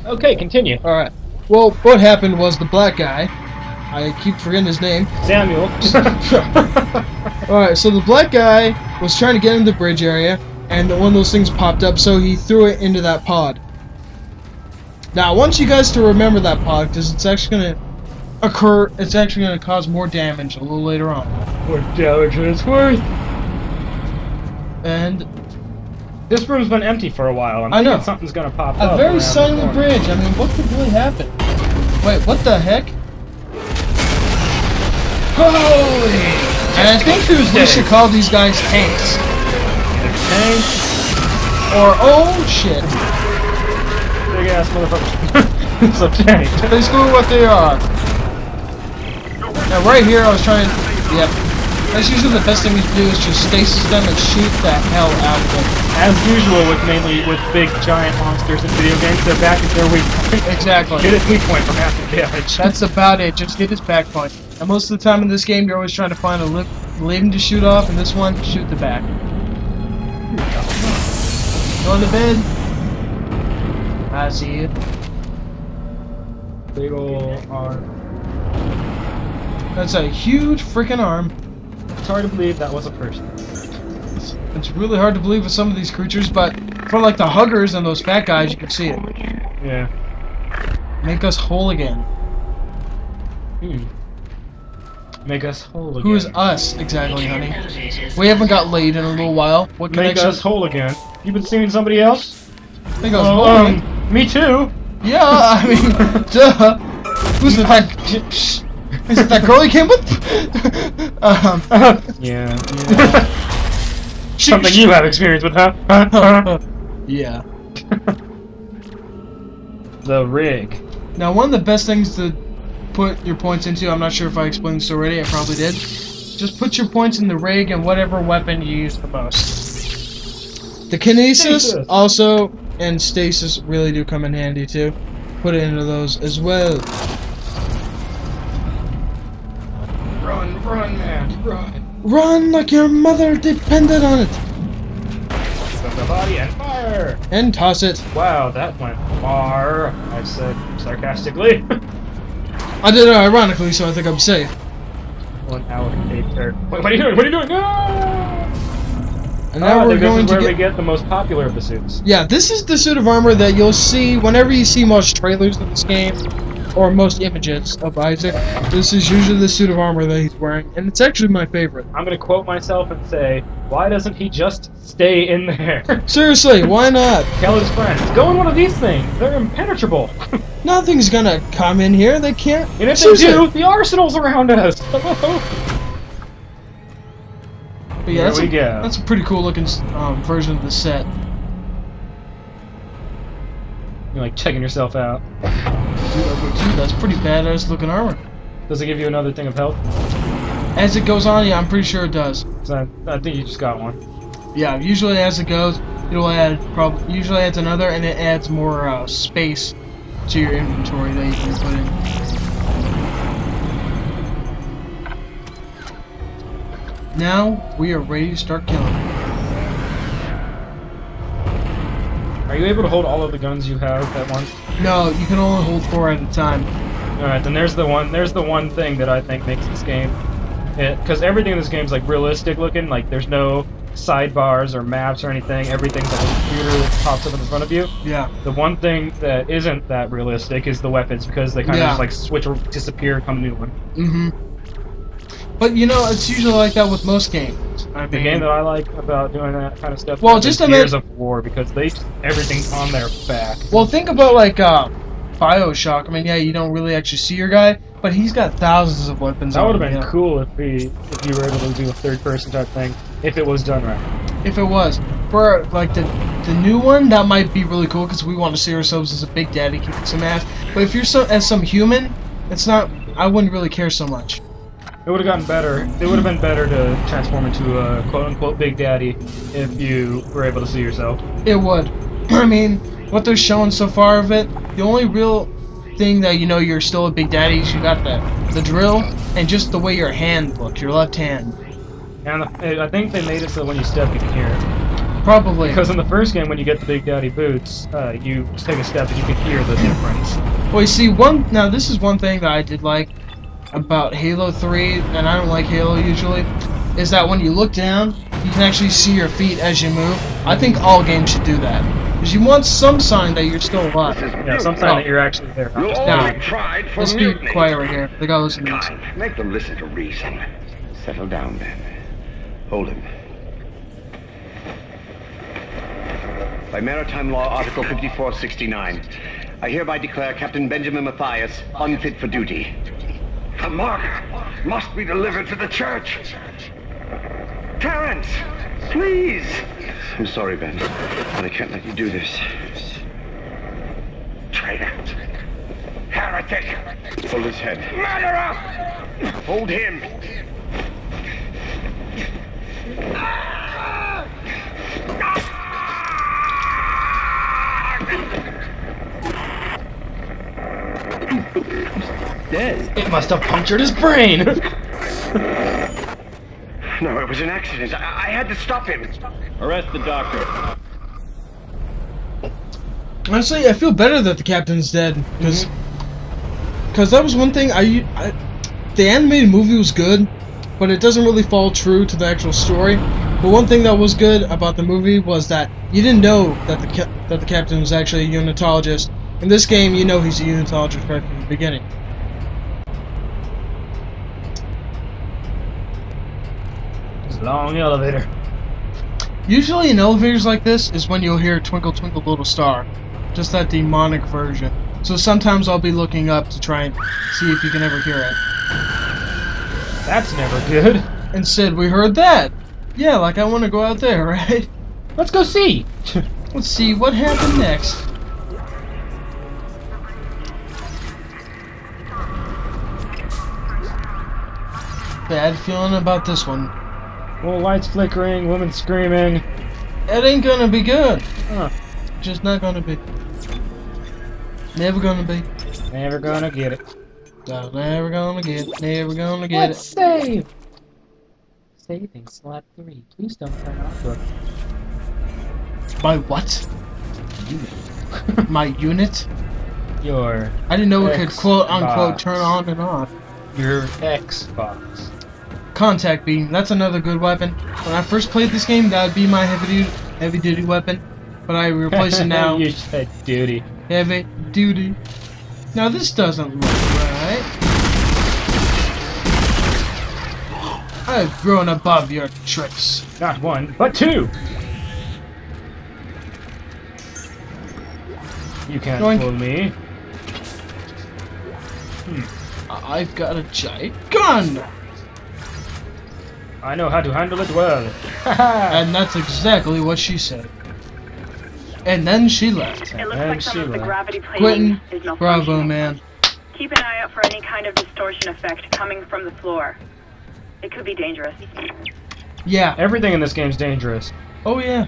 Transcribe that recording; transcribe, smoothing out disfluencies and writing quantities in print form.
Okay, continue. Alright. Well, what happened was the black guy, I keep forgetting his name. Samuel. Alright, so the black guy was trying to get in the bridge area, and one of those things popped up, so he threw it into that pod. Now, I want you guys to remember that pod, because it's actually going to occur, it's actually going to cause more damage a little later on. What damage than it's worth. And this room's been empty for a while. I know. Something's going to pop up. A very silent bridge. I mean, what could really happen? Wait, what the heck? Holy! And I think we should call these guys tanks. Either tanks or, oh shit. Big ass motherfucker. It's a tank. Basically what they are. Now right here I was trying, yep. That's usually the best thing you do is just stasis them and shoot the hell out of them. As usual with big giant monsters in video games, they're back at their weak point. Exactly. Get his weak point from half the damage. That's about it, just get his back point. And most of the time in this game you're always trying to find a living to shoot off, and this one, shoot the back. Go on the bed. I see you. Big ol' arm. That's a huge freaking arm. It's hard to believe that was a person. It's really hard to believe with some of these creatures, but for like the huggers and those fat guys, you can see it. Yeah. Make us whole again. Make us whole again. Who is us, exactly, honey? We haven't got laid in a little while. What Make connection? us whole again. You been seeing somebody else? Make us whole. Me too. Yeah, I mean, duh. Who's that? Is it that girl you came with? Yeah. Something you have experience with, huh? Yeah. The rig. Now, one of the best things to put your points into, I'm not sure if I explained this already, I probably did. Just put your points in the rig and whatever weapon you use the most. The kinesis also and stasis really do come in handy too. Put it into those as well. Run, man, run. Run like your mother depended on it. Set the body and fire. And toss it. Wow, that went far. I said sarcastically. I did it ironically, so I think I'm safe. 1 hour and 8 there. Wait, what are you doing? What are you doing? No! And now we're going this is to where we get the most popular of the suits. Yeah, this is the suit of armor that you'll see whenever you see most trailers of this game, or most images of Isaac. This is usually the suit of armor that he's wearing, and it's actually my favorite. I'm gonna quote myself and say, why doesn't he just stay in there? Seriously, why not? Tell his friends, go in one of these things. They're impenetrable. Nothing's gonna come in here. They can't. And if they do, the arsenal's around us. But yeah, Here we go. That's a pretty cool looking version of the set. You're like checking yourself out. Dude, that's pretty badass looking armor. Does it give you another thing of health? As it goes on, yeah, I'm pretty sure it does. So I think you just got one. Yeah, usually as it goes, it'll add usually adds another, and it adds more space to your inventory that you can put in. Now we are ready to start killing. Are you able to hold all of the guns you have at once? No, you can only hold 4 at a time. Alright, then there's the one thing that I think makes this game, because everything in this game is like realistic looking, like there's no sidebars or maps or anything, everything's like a computer that pops up in front of you. Yeah. The one thing that isn't that realistic is the weapons, because they kind of just like switch or disappear, come new one. Mm-hmm. But you know, it's usually like that with most games. I mean, the game that I like about doing that kind of stuff well, is just Gears of War, because everything's on their back. Well, think about like BioShock. I mean, yeah, you don't really actually see your guy, but he's got thousands of weapons. That would have been cool if you were able to do a third-person type thing, if it was done right. If it was. For like the new one, that might be really cool because we want to see ourselves as a big daddy kicking some ass. But if you're as some human, it's not. I wouldn't really care so much. It would have gotten better. It would have been better to transform into a quote-unquote Big Daddy if you were able to see yourself. It would. I mean, what they're showing so far of it, the only real thing that you know you're still a Big Daddy is you got the drill and just the way your hand looks, your left hand. And I think they made it so when you step, you can hear it. Probably. Because in the first game, when you get the Big Daddy boots, you take a step and you can hear the difference. Well, you see, now this is one thing that I did like about Halo 3, and I don't like Halo usually, is that when you look down, you can actually see your feet as you move. I think all games should do that. Because you want some sign that you're still alive. Yeah, some sign that you're actually there. Now, let's be quiet right here. They gotta listen to this. Make them listen to reason. Settle down, then. Hold him. By Maritime Law, Article 5469, I hereby declare Captain Benjamin Mathias unfit for duty. The mark must be delivered to the church. Terrence, please. I'm sorry, Ben, but I can't let you do this. Traitor. Heretic. Hold his head. Murderer. Hold him. Dead. It must have punctured his brain. No, it was an accident. I had to stop him. Arrest the doctor. Honestly, I feel better that the captain's dead, because that was one thing the animated movie was good, but it doesn't really fall true to the actual story. But one thing that was good about the movie was that you didn't know that the captain was actually a unitologist. In this game, you know he's a unitologist right from the beginning. It's a long elevator. Usually in elevators like this is when you'll hear Twinkle Twinkle Little Star. Just that demonic version. So sometimes I'll be looking up to try and see if you can ever hear it. That's never good. Instead, we heard that. Yeah, like I want to go out there, right? Let's go see. Let's see what happened next. Bad feeling about this one. Well, lights flickering, women screaming. It ain't gonna be good. Huh. Just not gonna be. Never gonna be. Never gonna get it. No, never gonna get it. Never gonna get Let's save. Saving slot 3. Please don't turn off the My what? unit. My unit? Your I didn't know it could quote unquote Xbox. turn on and off. Your Xbox. Contact beam, that's another good weapon. When I first played this game, that would be my heavy duty weapon. But I replace it now. You said duty. Heavy duty. Now this doesn't look right. I've grown above your tricks. Not one, but two. You can't Yoink. fool me. I've got a giant gun! I know how to handle it well. And that's exactly what she said. And then she left. It looks And like some of the Sheila. gravity plating Quentin, is malfunctioning. bravo, man. Keep an eye out for any kind of distortion effect coming from the floor. It could be dangerous. Yeah. Everything in this game's dangerous. Oh, yeah.